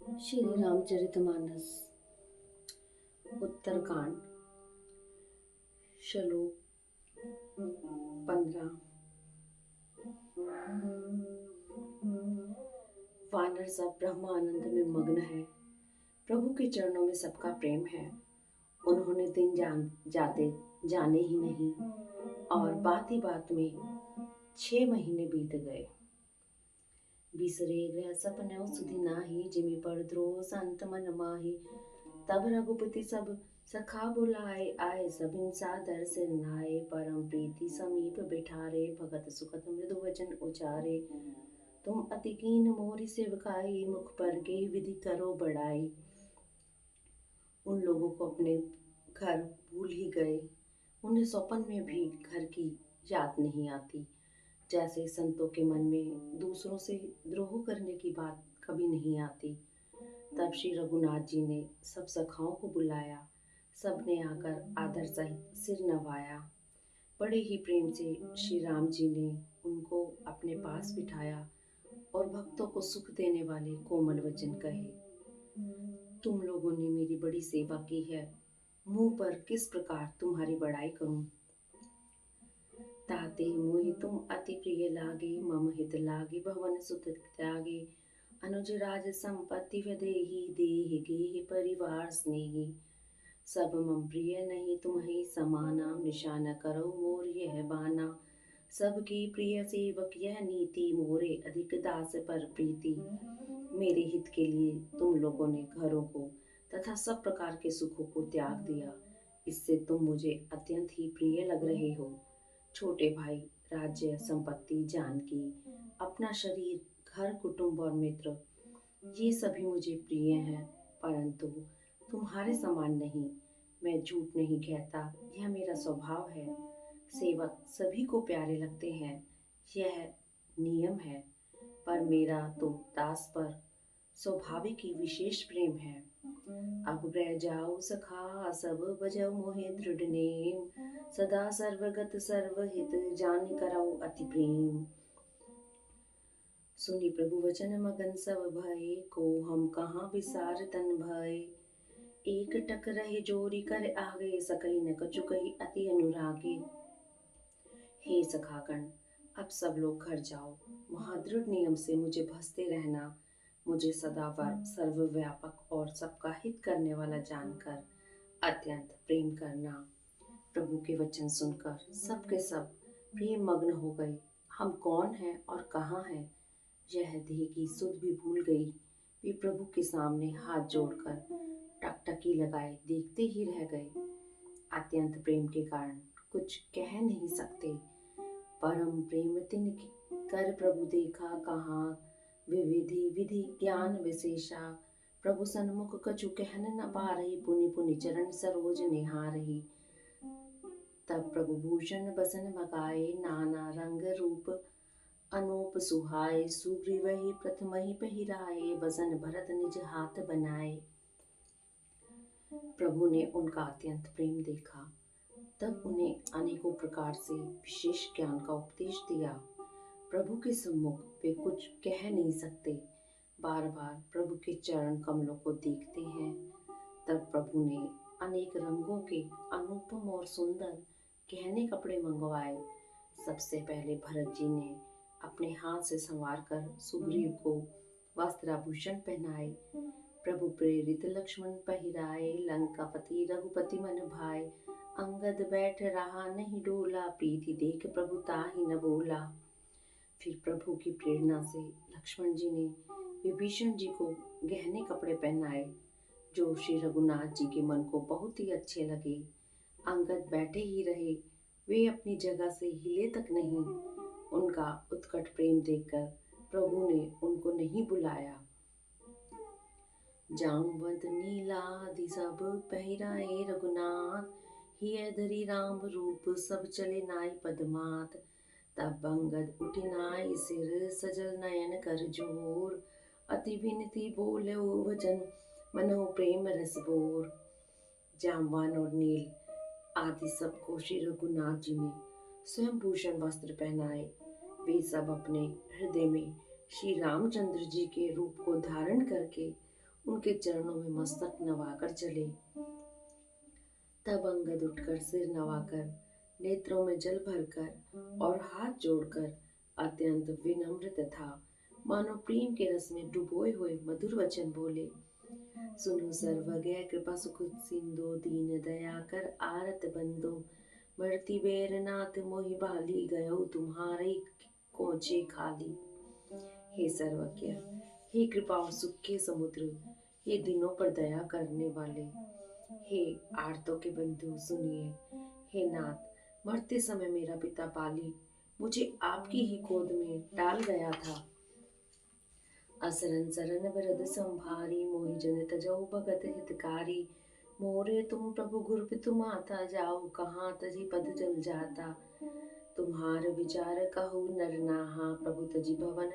श्री रामचरितमानस उत्तरकांड श्लोक 15। वानर सब ब्रह्मानंद में मग्न है। प्रभु के चरणों में सबका प्रेम है। उन्होंने दिन जाते जाने ही नहीं और बात ही बात में 6 महीने बीत गए। बिसरे ग्रह सपनों सुधि नाही, जिमि पर द्रोह संत मन माही। तब रघुपति सब सखा बुलाए, आए सबिन सादर सिर नाए। परम प्रीति समीप बिठारे, भगत सुखत मृदु वचन उचारे। तुम अति कीन मोरी सेवकाई, मुख पर के विधि करो बढ़ाई। उन लोगों को अपने घर भूल ही गए। उन्हें स्वप्न में भी घर की याद नहीं आती। जैसे संतों के मन में दूसरों से द्रोह करने की बात कभी नहीं आती। तब श्री रघुनाथ जी ने सब सखाओं को बुलाया। सबने आकर आदर सहित सिर नवाया। बड़े ही प्रेम से श्री राम जी ने उनको अपने पास बिठाया और भक्तों को सुख देने वाले कोमल वचन कहे। तुम लोगों ने मेरी बड़ी सेवा की है, मुंह पर किस प्रकार तुम्हारी बड़ाई करूं। ताते मोहि तुम अति प्रिय लागे, मम हित लागे भवन सुत त्यागे। अनुज राज संपत्ति देहि, देहि गेहि परिवार स्नेही। सब मम प्रिय नहीं तुम्हें समाना, निशान करो मोर यह बाना। सबकी प्रिय सेवक यह नीति, मोरे अधिक दास पर प्रीति। मेरे हित के लिए तुम लोगों ने घरों को तथा सब प्रकार के सुखों को त्याग दिया। इससे तुम मुझे अत्यंत ही प्रिय लग रहे हो। छोटे भाई, राज्य, संपत्ति, जानकी, अपना शरीर, घर, कुटुंब और मित्र, ये सभी मुझे प्रिय हैं, परंतु तुम्हारे समान नहीं। मैं झूठ नहीं कहता, यह मेरा स्वभाव है। सेवक सभी को प्यारे लगते हैं, यह नियम है, पर मेरा तो दास पर स्वाभाविक ही विशेष प्रेम है। अब ग्रह जाओ सखा, सब बजौ मोहे दृढ़ नेम। सदा सर्वगत सर्वहित, जान करौ अति प्रेम। सुनी प्रभु वचन मगन सब भय, को हम कहाँ विसार तन भय। एक टक रहे जोरी कर आगे, सकई न कछु कही अति अनुरागे। हे सखागण, अब सब लोग घर जाओ। वहां दृढ़ नियम से मुझे भसते रहना। मुझे सदा सर्वव्यापक और सबका हित करने वाला जानकर अत्यंत प्रेम करना। प्रभु के वचन सुनकर सबके सब प्रेम मग्न हो गए। हम कौन हैं और कहाँ हैं, यह देह की सुध भी भूल गई। वे प्रभु के सामने हाथ जोड़कर टकटकी लगाए देखते ही रह गए। अत्यंत प्रेम के कारण कुछ कह नहीं सकते। परम प्रेम तिन कर प्रभु देखा कहाँ, विविधि विधि ज्ञान विशेषा। प्रभु सन्मुख कछु कहन न पा रही, पुनि पुनि चरण सरोज निहारही। तब प्रभु भूषण बसन मगाए, नाना रंग रूप अनूप सुहाए। सुग्रीवहि प्रथमहि पहिराए, बसन भरत निज हाथ बनाए। प्रभु ने उनका अत्यंत प्रेम देखा, तब उन्हें अनेकों प्रकार से विशेष ज्ञान का उपदेश दिया। प्रभु के सम्मुख वे कुछ कह नहीं सकते, बार बार प्रभु के चरण कमलों को देखते हैं। तब प्रभु ने अनेक रंगों के अनुपम और सुंदर गहने कपड़े मंगवाए। सबसे पहले भरत जी ने अपने हाथ से संवार कर सुग्रीव को वस्त्राभूषण पहनाए। प्रभु प्रेरित लक्ष्मण पहिराए, लंकापति रघुपति मन भाए। अंगद बैठ रहा नहीं डोला, प्रीति देख प्रभु ताहि न बोला। फिर प्रभु की प्रेरणा से लक्ष्मण जी ने विभीषण जी को गहने कपड़े पहनाए, जो श्री रघुनाथ जी के मन को बहुत ही अच्छे लगे। अंगद बैठे ही रहे, वे अपनी जगह से हिले तक नहीं। उनका उत्कट प्रेम देखकर प्रभु ने उनको नहीं बुलाया। जामवंत नीलादि सब पहिराए रघुनाथ, हिय धरि राम रूप सब चले नाई पदमात। तब अंगद उठि नाई सिर, सजल नयन कर जोर। अति विनती बोले वचन, मनो प्रेम रस बोर। जामवान और नील आदि सबको श्री रघुनाथ जी ने स्वयं भूषण वस्त्र पहनाए। वे सब अपने हृदय में श्री रामचंद्र जी के रूप को धारण करके उनके चरणों में मस्तक नवाकर चले। तब अंगद उठकर सिर नवाकर, नेत्रों में जल भरकर और हाथ जोड़कर अत्यंत विनम्र तथा मानो प्रेम के रस में डुबोए हुए मधुर वचन बोले। सुनो सर्वज्ञ कृपा सुख सिंधु, दीन दया कर आरत बंदो, मरती बेर नाथ मोहि बाली, गयो तुम्हारे कोचे खाली। हे सर्वज्ञ, हे कृपा और सुख के समुद्र, हे दिनों पर दया करने वाले, हे आर्तों के बंधु सुनिए। हे नाथ, मरते समय मेरा पिता बाली मुझे आपकी ही गोद में डाल गया था। असरन सरन बरद संभारी, मोहि जन तजौ भगत हितकारी। मोरे तुम प्रभु गुरु पितु माता, जाओ कहाँ तजी पद जल जाता। तुम्हार विचार कहु नर नाहा, प्रभु तजी भवन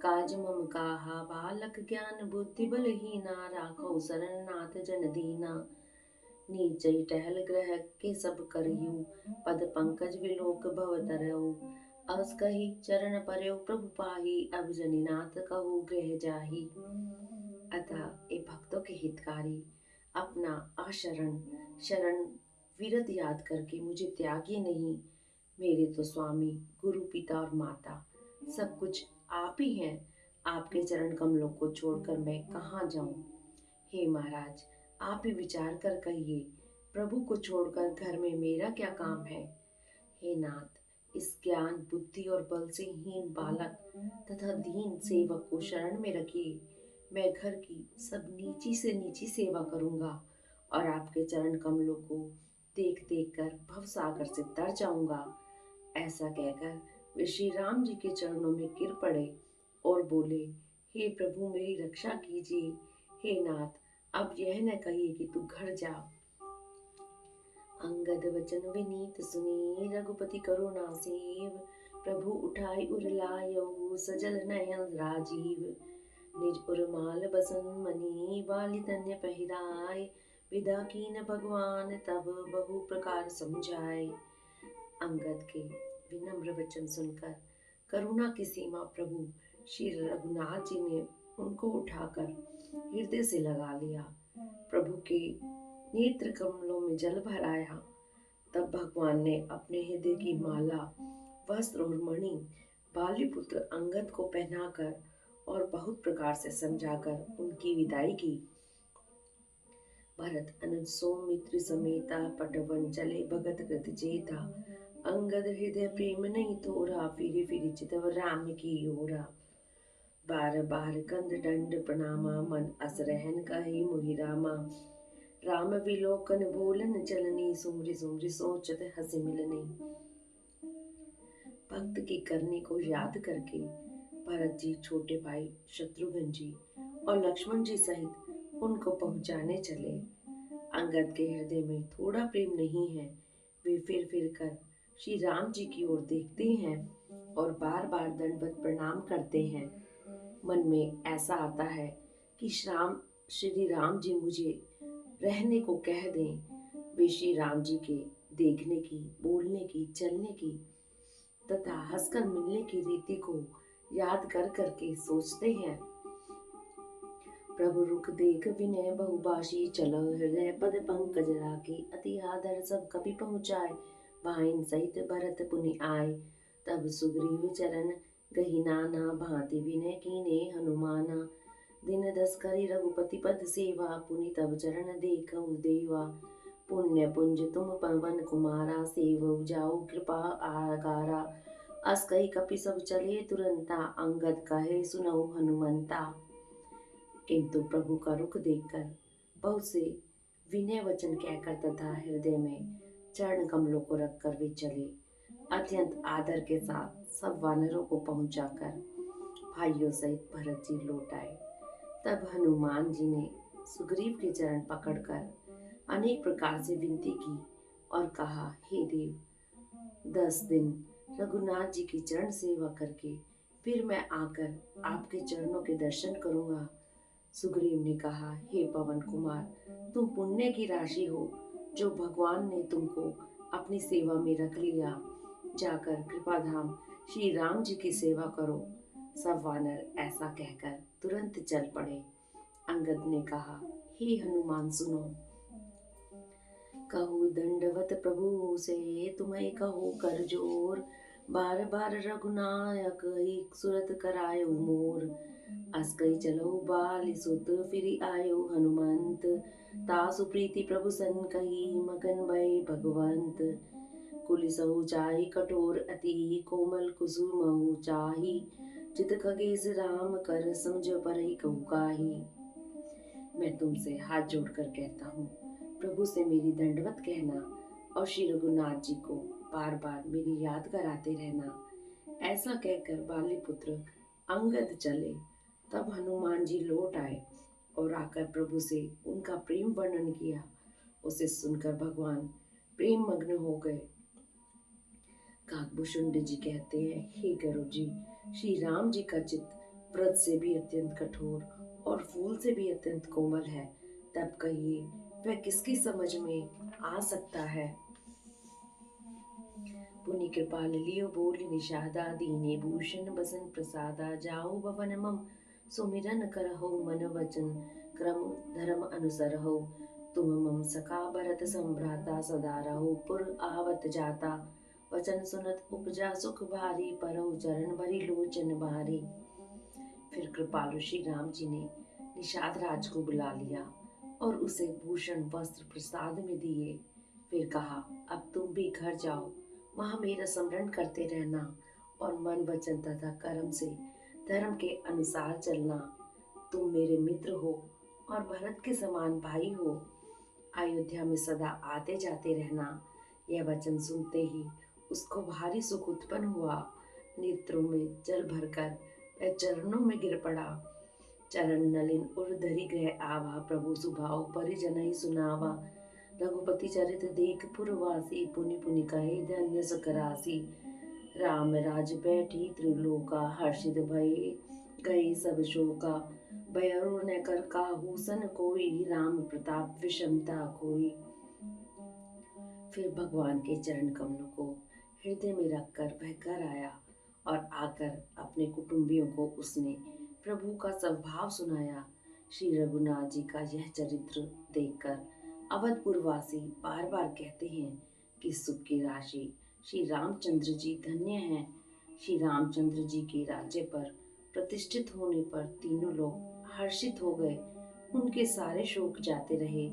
काज मम काहा। बालक ज्ञान बुद्धि बलहीना, राखो शरण नाथ जन दीना। नीचई टहल ग्रह के सब करियु, पद पंकज विलोक भव तरऊ। अस कही चरण पर्यो प्रभु पाही, अब जनिनाथ कहु गृह जाही। अतः ये भक्तों के हितकारी अपना शरण विरत याद करके मुझे त्यागी नहीं। मेरे तो स्वामी गुरु पिता और माता सब कुछ आप ही हैं। आपके चरण कमलों को छोड़कर मैं कहाँ जाऊं। हे महाराज, आप ही विचार कर कहिए, प्रभु को छोड़कर घर में मेरा क्या काम है। हे नाथ, इस ज्ञान बुद्धि और बल से हीन बालक तथा दीन सेवक को शरण में रखिए। मैं घर की सब नीची से नीची सेवा करूंगा और आपके चरण कमलों को देख देख कर भव सागर से तर जाऊंगा। ऐसा कहकर वे श्री राम जी के चरणों में गिर पड़े और बोले, हे प्रभु मेरी रक्षा कीजिए। हे नाथ, अब यह न कहिए कि तू घर जा। अंगद वचन विनीत सुनी, रघुपति करुणा सेव। प्रभु उठाई उरलायो, सजल नयन राजीव। निज उर्माल बसन मनी, बाली तन्य पहिराय। विदा कीन भगवान तब बहु प्रकार समझाए। अंगद के विनम्र वचन सुनकर करुणा की सीमा प्रभु श्री रघुनाथ जी ने उनको उठाकर हृदय से लगा लिया। प्रभु के नेत्र कमलों में जल भराया। तब भगवान ने अपने हृदय की माला, वस्त्र और मणि बालीपुत्र अंगद को पहनाकर और बहुत प्रकार से समझाकर उनकी विदाई की। भरत अनुज सौमित्र समेता, पटवन चले भगत कृत जेता। अंगद हृदय प्रेम नहीं तोरा, फिरी फिरी चितव राम की ओरा। बार बार कंद दंड प्रणामा, मन अस रहन कहि मोहि रामा। राम विलोकन बोलन चलनी, सुमरि सुमरि सोचत हंसी मिलनी। भक्त की करनी को याद करके भरत जी छोटे भाई शत्रुघ्न जी और लक्ष्मण जी सहित उनको पहुंचाने चले। अंगद के हृदय में थोड़ा प्रेम नहीं है। वे फिर कर श्री राम जी की ओर देखते हैं और बार बार दंडवत प्रणाम करते हैं। मन में ऐसा आता है कि श्री राम जी मुझे रहने को कह दें। वे श्री राम जी के देखने की, बोलने की, चलने की तथा हंसकर मिलने की रीति को याद कर करके सोचते हैं। प्रभु रुख देख विनय बहुभाषी, चलो हृदय पद पंकज राखी। अति आदर सब कपि पहुँचाए, वाहिन सहित भरत पुनि आए। तब सुग्रीव चरण गही नाना, भांति विनय कीने हनुमाना। दिन 10 करि रघुपति पद सेवा, पुनि तब चरण देखऊ देवा। पुण्य पुंज तुम पवन कुमारा, सेवऊ जाओ कृपा आगारा। अस कही कपि सब चले तुरंता, अंगद कहे सुनऊ हनुमंता। किंतु प्रभु का रुख देखकर बहुत से विनय वचन कहकर तथा हृदय में चरण कमलों को रखकर वे चले। अत्यंत आदर के साथ सब वानरों को पहुंचाकर भाइयों सहित भरत जी लौट आए। तब हनुमान जी ने सुग्रीव के चरण पकड़कर अनेक प्रकार से विनती की और कहा, हे देव, 10 दिन रघुनाथ जी की चरण सेवा करके फिर मैं आकर आपके चरणों के दर्शन करूंगा। सुग्रीव ने कहा, हे पवन कुमार, तुम पुण्य की राशि हो जो भगवान ने तुमको अपनी सेवा में रख लिया। जाकर कृपाधाम श्री राम जी की सेवा करो। सब वानर ऐसा कहकर तुरंत चल पड़े। अंगद ने कहा, हे हनुमान सुनो, कहूँ दंडवत प्रभु से तुम्हें कहो कर जोर, बार बार रघुनायक एक सुरत करायो मोर, अस कही चलो बाल सुत फिर आयो हनुमंत, तासु प्रीति प्रभु सन कही मगन भय भगवंत, कुलिसहु चाहि कठोर अति कोमल कुसुमहु चाहि, चित खगेश राम कर समझ परई कहु काही। मैं तुमसे हाथ जोड़कर कहता हूँ, प्रभु से मेरी दंडवत कहना और श्री रघुनाथ जी को बार बार मेरी याद कराते रहना। ऐसा कहकर बालीपुत्र अंगद चले। तब हनुमान जी लौट आए और आकर प्रभु से उनका प्रेम वर्णन किया। उसे सुनकर भगवान प्रेम मग्न हो गए। काकभूषुंड जी कहते हैं, हे गरुड़ जी, श्री राम जी का चित्त व्रत से भी अत्यंत कठोर और फूल से भी अत्यंत कोमल है। तब कहिए वह किसकी समझ में आ सकता है। पुनि कृपाल लियो बोल निषादा, दीने भूषण बसन प्रसादा, जाओ भवन मम सुमिरन करहु, मन वचन क्रम धर्म अनुसर हो, तुम मम सखा भरत संभ्राता, सदा रहो पुर आवत जाता, वचन सुनत उपजा सुख भारी, परहु चरण भरी लोचन भारी। फिर कृपालु श्री राम जी ने निषाद राज को बुला लिया और उसे भूषण वस्त्र प्रसाद में दिए। फिर कहा, अब तुम भी घर जाओ, वहां मेरा स्मरण करते रहना और मन वचन तथा कर्म से धर्म के अनुसार चलना। तुम मेरे मित्र हो और भरत के समान भाई हो। अयोध्या में सदा आते जाते रहना। यह वचन सुनते ही उसको भारी सुख उत्पन्न हुआ। नेत्रों में जल भरकर वह चरणों में गिर पड़ा। चरण नलिन उर धरि ग्रह आवा, प्रभु सुभाव परिजन सुनावा, रघुपति चरित देख पुरवासी, पुनि पुनि कहे धन्य सकरासी, राम राज बैठी त्रिलोका, हर्षित भये गए सब शोका, भयरु न कर काहू सन कोई, राम प्रताप विषमता कोई। फिर भगवान के चरण कमलों को हृदय में रखकर वह घर आया और आकर अपने कुटुंबियों को उसने प्रभु का स्वभाव सुनाया। श्री रघुनाथ जी का यह चरित्र देखकर अवधपुरवासी बार बार कहते हैं कि सुख की राशि श्री रामचंद्र जी धन्य हैं। श्री रामचंद्र जी के राज्य पर प्रतिष्ठित होने पर तीनों लोग हर्षित हो गए। उनके सारे शोक जाते रहे।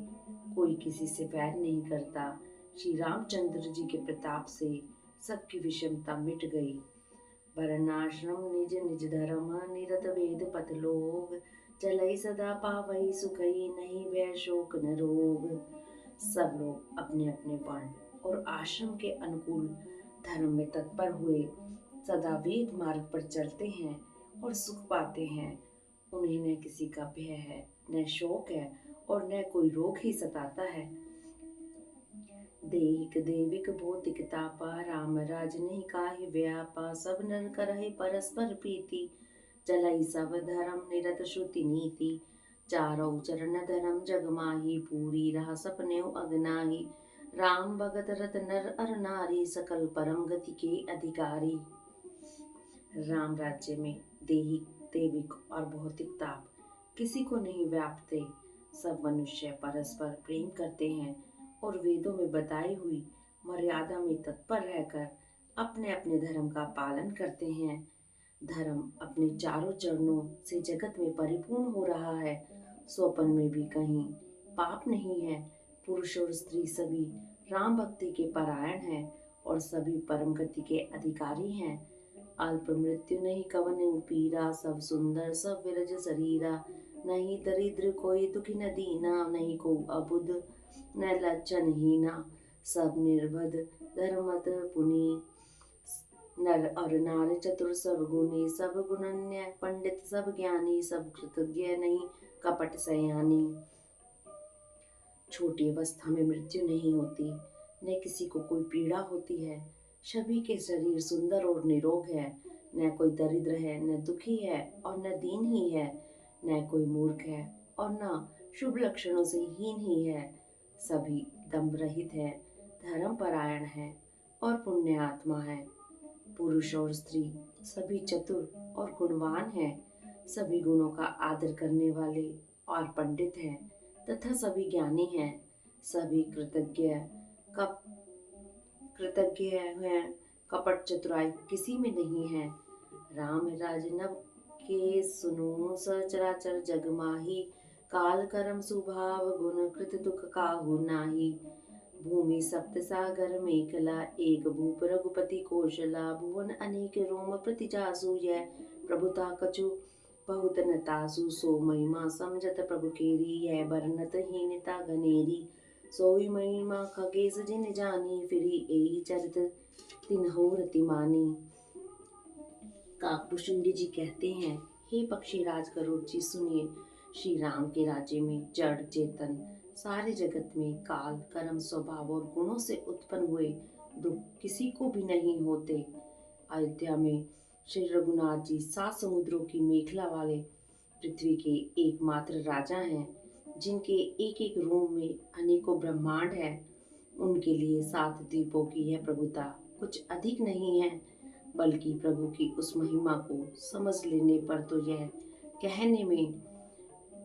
कोई किसी से वैर नहीं करता। श्री रामचंद्र जी के प्रताप से सबकी विषमता मिट गई। वर्णाश्रम निज निज धर्म, निरत वेद पथ लोग, चलई सदा पावई सुखई, नहीं भय शोक न रोग। सब लोग अपने अपने वर्ण और आश्रम के अनुकूल धर्म में तत्पर हुए सदा वेद मार्ग पर चलते हैं और सुख पाते हैं। उन्हें न किसी का भय है, न शोक है और न कोई रोग ही सताता है। देहिक देविक भौतिक तापा, राम राज नहीं काहि व्यापा, सब नर करहि परस्पर प्रीति, चलई सब धर्म निरत श्रुति नीति, चारौ चरण धर्म जग माही, पूरी रहा सपने अगनाही, राम भगत रत नर अर नारी, सकल परम गति के अधिकारी। राम राज्य में देहिक देविक और भौतिक ताप किसी को नहीं व्यापते। सब मनुष्य परस्पर प्रेम करते हैं और वेदों में बताई हुई मर्यादा में तत्पर रहकर अपने अपने धर्म का पालन करते हैं। धर्म अपने चारों चरणों से जगत में परिपूर्ण हो रहा है। स्वपन में भी कहीं पाप नहीं है। पुरुष और स्त्री सभी राम भक्ति के परायण हैं और सभी परम गति के अधिकारी हैं। अल्प मृत्यु नहीं कवन पीरा, सब सुंदर सब विरज शरीरा, नहीं दरिद्र कोई दुखी न दीना, नहीं को अबुध न लज्जन हीना, सब निर्बध धर्मत पुनि, नर और नारी चतुर सब गुणी, सब गुणन्य पंडित सब ज्ञानी, सब कृतज्ञ नहीं कपट सयानी। छोटी अवस्था में मृत्यु नहीं होती, न किसी को कोई पीड़ा होती है। सभी के शरीर सुंदर और निरोग है। न कोई दरिद्र है, न दुखी है और न दीन ही है, न कोई मूर्ख है और न शुभ लक्षणों से हीन ही है। सभी दम्भ रहित है, धर्म परायण है और पुण्य आत्मा है। पुरुष और स्त्री सभी चतुर और गुणवान है, सभी गुणों का आदर करने वाले और पंडित हैं तथा सभी ज्ञानी हैं, सभी कप कृतज्ञ हैं, कपट चतुराई किसी में नहीं है। राम राजनव के सुनो सचराचर जग माही, काल करम सुभाव गुण कृत दुख काहू नाही। भूमि सप्त सागर मेखला, एक भूप रघुपति कौशला, भुवन अनेक रोम प्रति जासु, यह प्रभुता कछु बहुत न तासु। सो महिमा समझत प्रभु केरी, यह बरनत हीनता घनेरी। सोई महिमा खगेश जिन जानी, फिरी एही चरित तिन्हु रति मानी। काकभूषुंडी जी कहते हैं, हे पक्षी राज गरुड़ जी सुनिए, श्री राम के राज्य में जड़ चेतन सारे जगत में काल कर्म स्वभाव और गुणों से उत्पन्न हुए दुख किसी को भी नहीं होते। अयोध्या में श्री रघुनाथ जी 7 समुद्रों की मेखला वाले पृथ्वी के एकमात्र राजा हैं, जिनके एक एक रोम में अनेकों ब्रह्मांड है। उनके लिए 7 द्वीपों की यह प्रभुता कुछ अधिक नहीं है, बल्कि प्रभु की उस महिमा को समझ लेने पर तो यह कहने में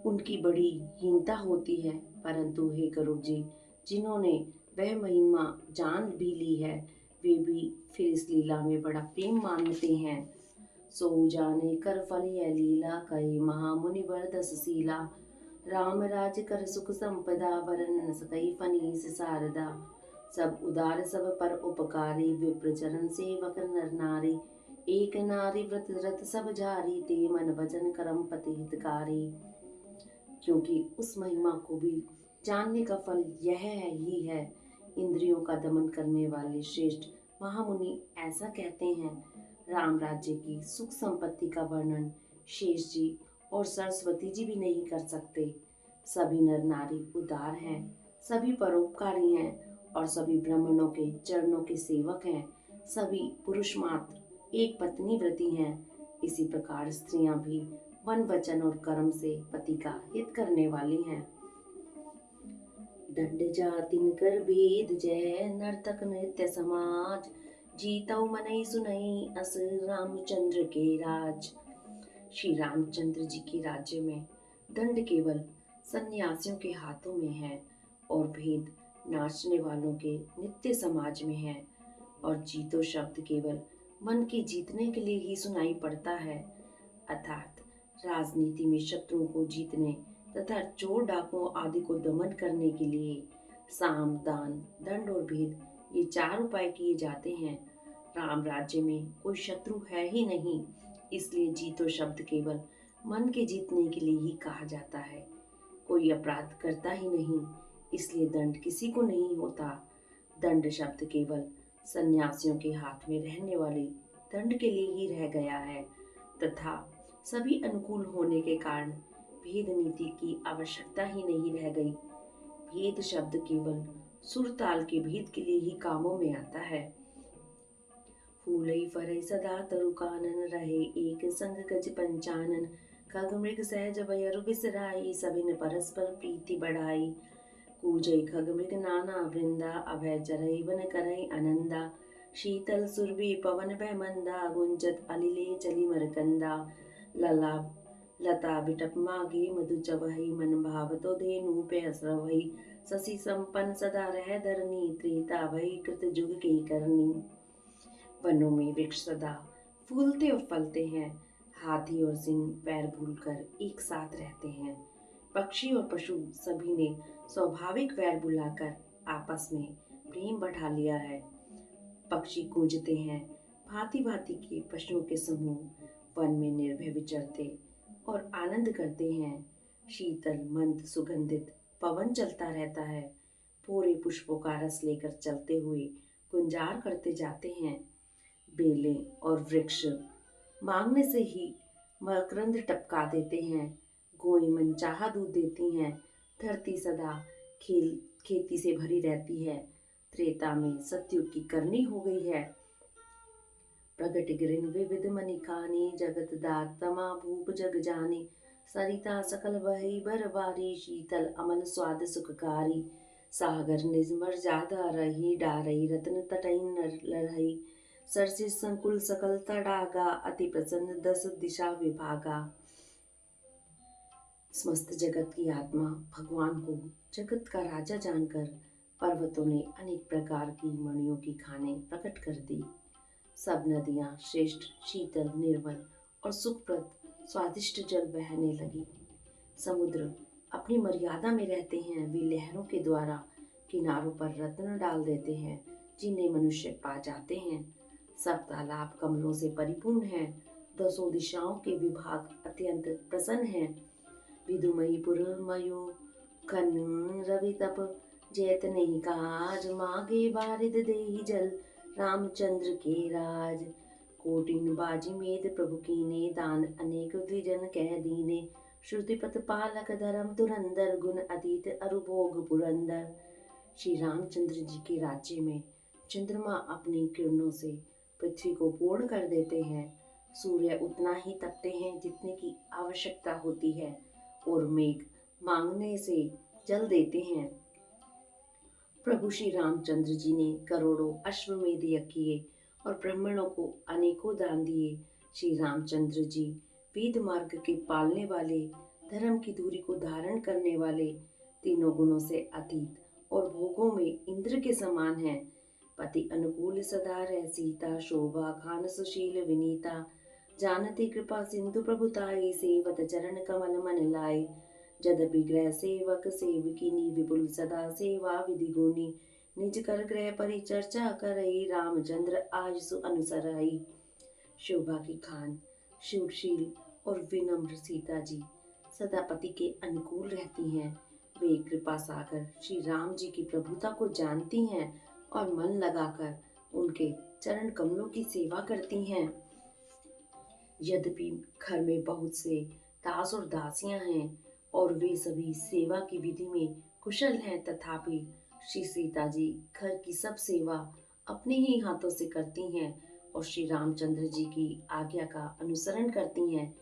उनकी बड़ी हीनता होती है। परंतु हे गरुड़ जी, जिन्होंने वह महिमा जान भी ली है, वे भी फिर इस लीला में बड़ा प्रेम मानते हैं। सो जाने कर फल यह लीला, कई महामुनि वर 10 सीला। राम राज कर सुख संपदा, बरन न सकई फनीस सारदा। सब उदार सब पर उपकारी, विप्र चरण सेवक नर नारी। एक नारी व्रत रत सब जारी, ते मन वचन करम पति हितकारी। क्योंकि उस महिमा को भी जानने का फल यह ही है। इंद्रियों का दमन करने वाले श्रेष्ठ महामुनि ऐसा कहते हैं, राम राज्य की सुख संपत्ति का वर्णन शेष जी और सरस्वती जी भी नहीं कर सकते। सभी नर नारी उदार हैं, सभी परोपकारी हैं और सभी ब्राह्मणों के चरणों के सेवक हैं। सभी पुरुष मात्र एक पत्नी व्रती हैं। इसी प्रकार स्त्रियां भी वन वचन और कर्म से पति का हित करने वाली हैं। दंड जातिन कर भेद जय, नर्तक नृत्य समाज। जीतऊ मनई सुनई अस, रामचंद्र के राज। श्री रामचंद्र जी के राज्य में दंड केवल सन्यासियों के हाथों में है और भेद नाचने वालों के नित्य समाज में है। और जीतो शब्द केवल मन के जीतने के लिए ही सुनाई पड़ता है, अर्थात राजनीति में शत्रुओं को जीतने तथा चोर डाकुओं आदि को दमन करने के लिए साम दान दंड और भेद ये 4 उपाय किए जाते हैं। राम राज्य में कोई शत्रु है ही नहीं, इसलिए जीतो शब्द केवल मन के जीतने के लिए ही कहा जाता है। कोई अपराध करता ही नहीं, इसलिए दंड किसी को नहीं होता। दंड शब्द केवल सन्यासियों के हाथ में रहने वाले दंड के लिए ही रह गया है तथा सभी अनुकूल होने के कारण भेद नीति की आवश्यकता ही नहीं रह गई। भेद शब्द केवल सुर ताल के भेद के लिए ही कामों में आता है। फूलई फरई सदा तरु कानन, रहे एक संग गज पंचानन। खग मृग सहज भयरु बिसराई, सभिन परस्पर प्रीति बढ़ाई। कूजई खग मृग नाना वृंदा, अभय चरई वन करई आनंदा। शीतल सुरभि पवन भय मंदा, गुंजत अलिले चली मरकंदा। लला लता बिटप मागे मधु चवहई, मन भावतो धेनु पे असरवई। शशि संपन्न सदा रह धरनी, त्रेता भई कृत जुग के करनी। वनों में वृक्ष सदा फूलते और फलते हैं, हाथी और सिंह पैर भूलकर एक साथ रहते हैं। पक्षी और पशु सभी ने स्वाभाविक वैर बुलाकर आपस में प्रेम बढ़ा लिया है। पक्षी गूंजते हैं, भांति भांति के पशुओं के समूह वन में निर्भय विचरते और आनंद करते हैं। शीतल मंद सुगंधित पवन चलता रहता है, पूरे पुष्पों का रस लेकर चलते हुए गुंजार करते जाते हैं। बेलें और वृक्ष मांगने से ही मकरंद टपका देते हैं, गोई मनचाहा दूध देती हैं। धरती सदा खेती से भरी रहती है। त्रेता में सतयुग की करनी हो गई है। प्रगट गिरिन विविध मनिकानी, जगत दात तमा भूप जग जानी। सरिता सकल बही बरबारी, शीतल अमल स्वाद सुखकारी। सागर निजमर जादा रही, डारई रत्न तटई लरहई। सरसी संकुल सकल तड़ागा, अति प्रसन्न 10 दिशा विभागा। समस्त जगत की आत्मा भगवान को जगत का राजा जानकर पर्वतों ने अनेक प्रकार की मणियों की खानें प्रकट कर दी। सब नदियां श्रेष्ठ, शीतल, निर्मल और सुखप्रद स्वादिष्ट जल बहने लगी। समुद्र अपनी मर्यादा में रहते हैं, वे लहरों के द्वारा किनारों पर रत्न डाल देते हैं जिन्हें मनुष्य पा जाते हैं। सब तालाब कमलों से परिपूर्ण हैं, दसों दिशाओं के विभाग अत्यंत प्रसन्न हैं। विदुमयी पुरमयो खन रवि तप जैत नहीं काज, मागे बारिद देहि जल रामचंद्र के राज। कोटिन बाजी मेद प्रभु कीने, दान अनेक द्विजन कह दीने। श्रुतिपत पालक धर्म धुरंधर, गुण अतीत अरुभोग पुरंदर। श्री रामचंद्र जी के राज्य में चंद्रमा अपनी किरणों से पृथ्वी को पूर्ण कर देते हैं। सूर्य उतना ही तपते हैं जितने की आवश्यकता होती है और मेघ मांगने से जल देते हैं। प्रभु श्री रामचंद्र जी ने करोड़ों अश्वमेध यज्ञ किए और ब्राह्मणों को अनेकों दान दिए। श्री रामचंद्र जी वेद मार्ग के पालने वाले, धर्म की दूरी को धारण करने वाले, तीनों गुणों से अतीत और भोगों में इंद्र के समान हैं। पति अनुकूल सदा रह, सीता शोभा खान सुशील विनीता। जानती कृपा सिंधु प्रभुताई, सेवत चरण कमल मन लाए। जदपि ग्रह सेवक सेवकिनी, विपुल सदा सेवा विधि गुनी। निज कर ग्रह परिचर्चा करई, रामचंद्र आज सु अनुसरई। शोभा की खान, शूरशील और विनम्र सीता जी सदा पति के अनुकूल रहती हैं। वे कृपा सागर श्री राम जी की प्रभुता को जानती हैं और मन लगाकर उनके चरण कमलों की सेवा करती हैं। यद्यपि घर में बहुत से दास और दासियां हैं और वे सभी सेवा की विधि में कुशल हैं, तथापि श्री सीता जी घर की सब सेवा अपने ही हाथों से करती हैं और श्री रामचंद्र जी की आज्ञा का अनुसरण करती हैं।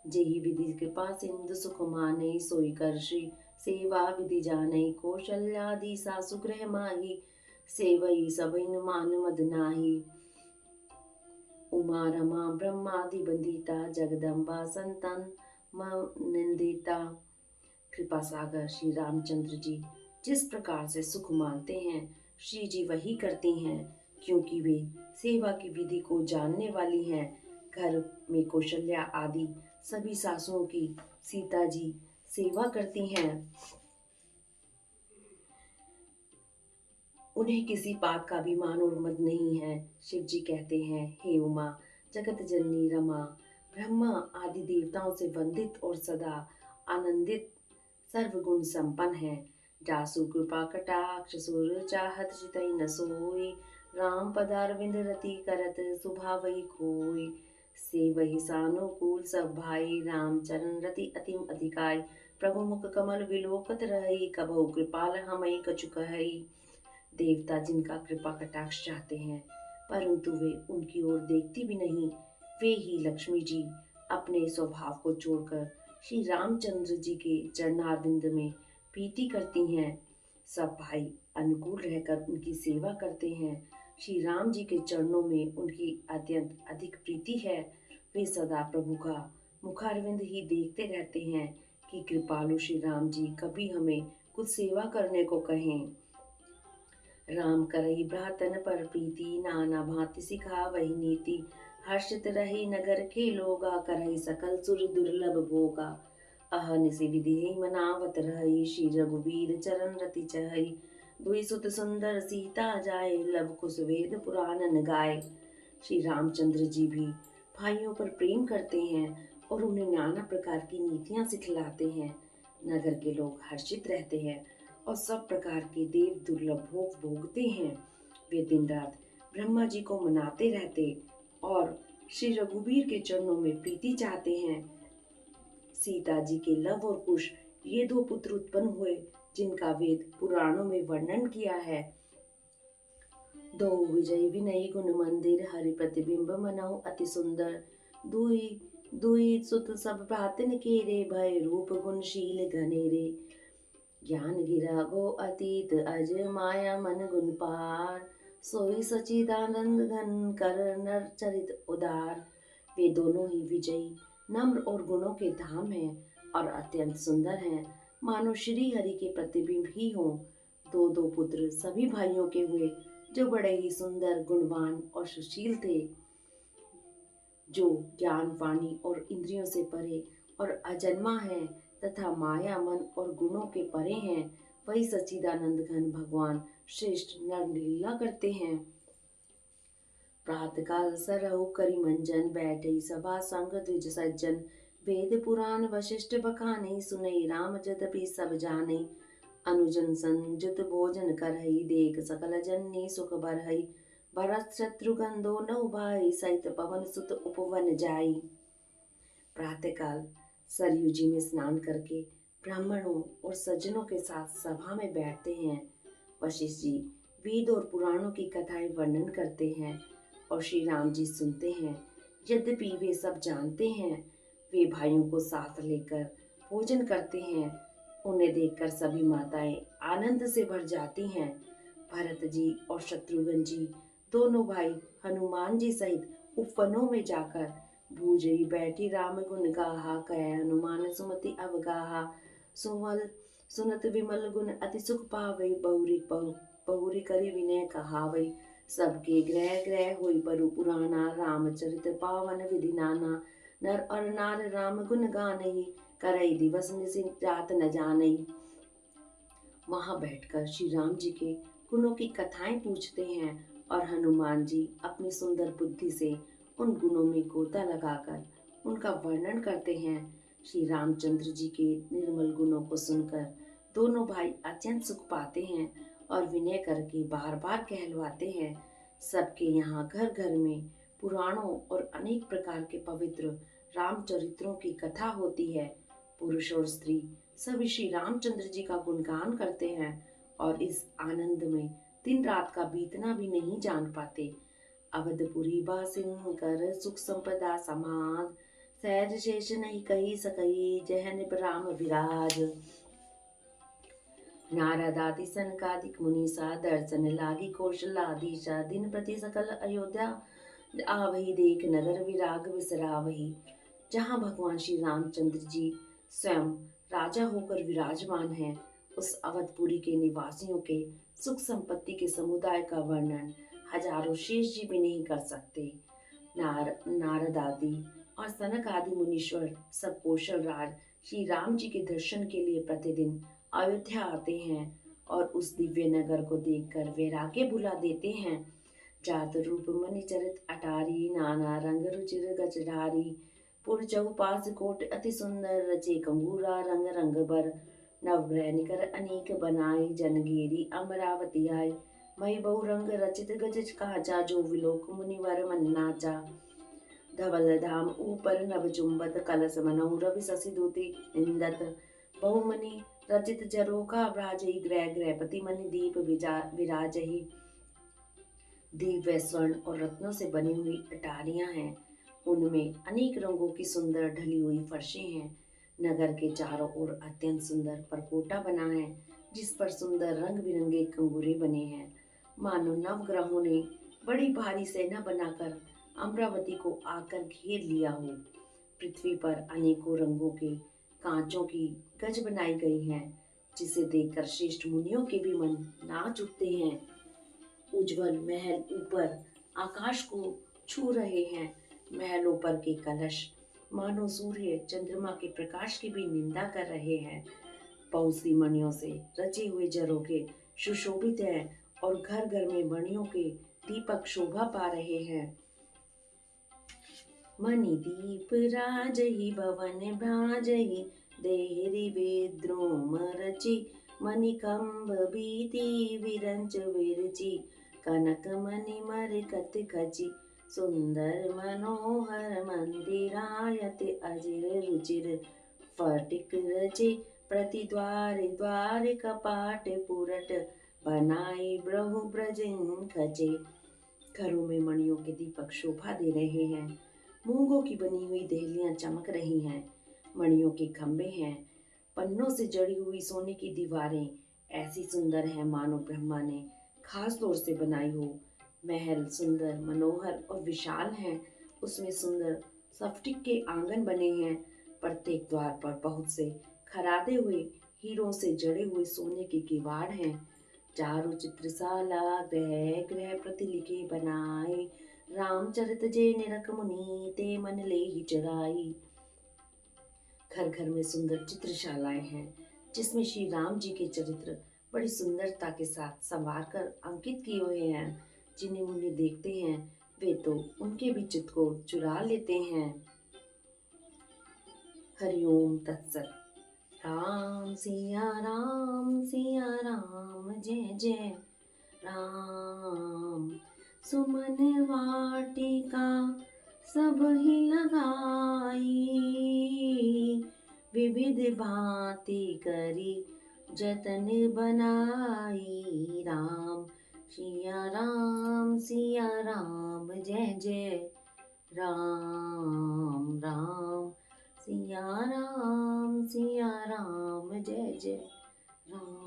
जेहि विधि कृपा सिंधु सुख माने, सोई कर श्री सेवा विधि जाने। कौशल्यादि सासु गृह माही, सेवई सबइन मान मद नाही। उमा रमा ब्रह्मादि बंदिता, जगदम्बा संतान निंदिता। कृपा सागर श्री रामचंद्र जी जिस प्रकार से सुख मानते हैं, श्री जी वही करती हैं, क्योंकि वे सेवा की विधि को जानने वाली हैं। घर में कौशल्या आदि सभी सासुओं की सीता जी सेवा करती हैं। उन्हें किसी बात का अभिमान और मद नहीं है। शिव जी कहते हैं, हे उमा, जगत जननी रमा, ब्रह्मा आदि देवताओं से वंदित और सदा आनंदित सर्वगुण संपन्न है। जासु कृपा कटाक्ष सुर चाहत चितई न सोई, राम पदारविंद रति करत सुभावई खोई। से वही सानुकूल सब भाई, राम चरण रति अतिम अधिकाई। प्रभु मुख कमल विलोकत रही, कबहु कृपाल हमई कछु कहई। देवता जिनका कृपा कटाक्ष चाहते हैं, परंतु वे उनकी ओर देखती भी नहीं, वे ही लक्ष्मी जी अपने स्वभाव को छोड़कर श्री रामचंद्र जी के चरणारविंद में प्रीति करती हैं। सब भाई अनुकूल रहकर उनकी सेवा करते हैं। श्री राम जी के चरणों में उनकी अत्यंत अधिक प्रीति है। वे सदा प्रभु का मुखारविंद ही देखते रहते हैं कि कृपालु श्री राम जी कभी हमें कुछ सेवा करने को कहें। राम करही भ्रातन पर प्रीति, नाना भांति सिखा वही नीति। हर्षित रही नगर के लोगा, करही सकल सुर दुर्लभ भोगा। अहनिशि विधि मनावत रही, श्री रघुवीर चरण रति चहई। दुई सुत सुंदर सीता जाए, लब कुश वेद पुराणन गाए। श्री रामचंद्र जी भी भाइयों पर प्रेम करते हैं और उन्हें नाना प्रकार की नीतियां सिखलाते हैं। नगर के लोग हर्षित रहते हैं और सब प्रकार के देव दुर्लभ भोग भोगते हैं। वे दिन रात ब्रह्मा जी को मनाते रहते और श्री रघुवीर के चरणों में प्रीति चाहते हैं। सीता जी के लव और कुश ये दो पुत्र उत्पन्न हुए जिनका वेद पुराणों में वर्णन किया है। दो विजय विनयी गुण मंदिर, हरि प्रतिबिंब मनहु अति सुंदर। दुई दुई सुत सब प्रातन केरे, भय रूप गुणशील घनेरे। ज्ञान गिरा गो अतीत अज, माया मन गुण पार। सोई सचिदानंद घन, कर नर चरित उदार। वे दोनों ही विजयी, नम्र और गुणों के धाम हैं। और अत्यंत सुंदर हैं, मानो श्री हरि के प्रतिबिंब ही हों। दो दो पुत्र सभी भाइयों के हुए, जो बड़े ही सुंदर, गुणवान और सुशील थे, जो ज्ञान, वाणी और इंद्रियों से परे और अजन्मा है तथा माया, मन और गुणों के परे हैं। वही सच्चिदानंद घन भगवान श्रेष्ठ नर लीला करते हैं। प्रातःकाल सरहु करि मंजन, बैठई सभा संग द्विज सज्जन। वेद पुराण वशिष्ठ बखानी, सुनई राम जदपि सब जाने। अनुजन संजुत भोजन करहई, देख सकल जननी सुख बरहई। भरत शत्रुघ्न दोनों भाई, सहित पवन सुत उपवन जाई। प्रातःकाल सरयू जी में स्नान करके ब्राह्मणों और सज्जनों के साथ सभा में बैठते हैं। वशिष्ठ जी वेद और पुराणों की कथाएं वर्णन करते हैं और श्री राम जी सुनते हैं। यद्यपि वे सब जानते हैं, वे भाइयों को साथ लेकर भोजन करते हैं। उन्हें देखकर सभी माताएं आनंद से भर जाती हैं। भरत जी और शत्रुघ्न जी दोनों भाई हनुमान जी सहित उपवनों में जाकर भूजई बैठी राम गुण गाहा, कह हनुमान सुमति अवगाहा। सुमल सुनत विमल गुण अति सुख पावई, बहुरी करी विनय कहावई। सबके ग्रह ग्रह होई परु पुराना, रामचरित पावन विधि नाना। नर और नार राम गुण गानई, करई दिवस निशि रात न जानई। वहां बैठकर श्री राम जी के गुणों की कथाएं पूछते हैं और हनुमान जी अपनी सुंदर बुद्धि से उन गुणों में गोता लगाकर उनका वर्णन करते हैं। श्री रामचंद्र जी के निर्मल गुणों को सुनकर दोनों भाई अत्यंत सुख पाते हैं और विनय करके बार बार कहलवाते हैं। सबके यहाँ घर घर में पुराणों और अनेक प्रकार के पवित्र रामचरित्रों की कथा होती है। पुरुष और स्त्री सभी श्री रामचंद्र जी का गुणगान करते हैं और इस आनंद में दिन रात का बीतना भी नहीं जान पाते। अवधपुरी बासिन कर सुख संपदा समाज, सहज शेष नहीं कही सकई, जह निप राम विराज। नारद आदि सनकादिक मुनीसा, दर्शन लागी कौशलाधीशा। दिन प्रति सकल अयोध्या आवही, देख नगर विराग विसरावही। जहाँ भगवान श्री रामचंद्र जी स्वयं राजा होकर विराजमान हैं, उस अवधपुरी के निवासियों के सुख संपत्ति के समुदाय का वर्णन हजारों शेष जी भी नहीं कर सकते। नारद आदि और सनक आदि मुनीश्वर सब कौशल राज श्री राम जी के दर्शन के लिए प्रतिदिन अयोध्या आते हैं और उस दिव्य नगर को देखकर वैराग्य भुला देते हैं। जात रूप मणि चरित अटारी, नाना रंग रुचिर गजधारी। पुर चौपास कोट अति सुंदर, रचे कंगूरा रंग रंग बर। नवग्रह निकर अनेक बनाई, जनगेरी अमरावती आई। मई बहु रंग रचित गज काचा, जो विलोक मुनिवर मन नाचा। धवल धाम ऊपर नभ चुंबत, कलश मनहु रवि शशि दूती इंदत। बहुमनि रचित जरोका भ्राजही, ग्रह ग्रहपति मनि दीप विराजही। दिव्य स्वर्ण और रत्नों से बनी हुई अटारियां हैं, उनमें अनेक रंगों की सुंदर ढली हुई फर्शें हैं। नगर के चारों ओर अत्यंत सुंदर परकोटा बना है, जिस पर सुंदर रंग बिरंगे कंगूरे बने हैं, मानो नवग्रहों ने बड़ी भारी सेना बनाकर अमरावती को आकर घेर लिया हो। पृथ्वी पर अनेकों रंगों के कांचों की गज बनाई गई हैं, जिसे देखकर श्रेष्ठ मुनियों के भी मन नाच उठते हैं। उज्जवल महल ऊपर आकाश को छू रहे हैं। महलों पर के कलश मानो सूर्य चंद्रमा के प्रकाश की भी निंदा कर रहे हैं। बहुत सी मणियों से रचे हुए झरोखे सुशोभित हैं और घर घर में मणियों के दीपक शोभा पा रहे हैं। मणि दीप राजहि भवन भ्राजहि, देहरि विद्रोम रचि। मणिकंभ भीति विरंच विरचि, कनक मणि मरकत खचि। सुंदर मनोहर मंदिरायति, अजिर रुचिर फटिक रचे। प्रति द्वार द्वार कपाट पुरट, बनाई ब्रहु ब्रजिन खचे। घरों में मणियों के दीपक शोभा दे रहे हैं। मूंगों की बनी हुई देहलियां चमक रही हैं। मणियों के खंभे हैं। पन्नों से जड़ी हुई सोने की दीवारें ऐसी सुंदर हैं मानो ब्रह्मा ने खास तौर से बनाई हो। महल सुंदर, मनोहर और विशाल हैं। उसमें सुंदर स्फटिक के आंगन बने हैं। प्रत्येक द्वार पर बहुत से खरादे हुए हीरों से जड़े हुए सोने के किवाड़ हैं। चारों चित्रशाला ग्रह ग्रह प्रति लिखे बनाए, रामचरित जे निरख मुनि ते मन ले ही चढ़ाई। घर घर में सुंदर चित्रशालाएं हैं जिसमें श्री राम जी के चरित्र बड़ी सुंदरता के साथ संवार कर अंकित किए हुए हैं। जिन्हें मुनि देखते हैं वे तो उनके भी चित्त को चुरा लेते हैं। हरिओम तत्सत। राम सिया राम जय जय राम। सुमन वाटिका सब ही लगाई, विविध भांति करी जतन बनाई। राम सिया राम जय जय राम। राम सिया राम जय जय राम।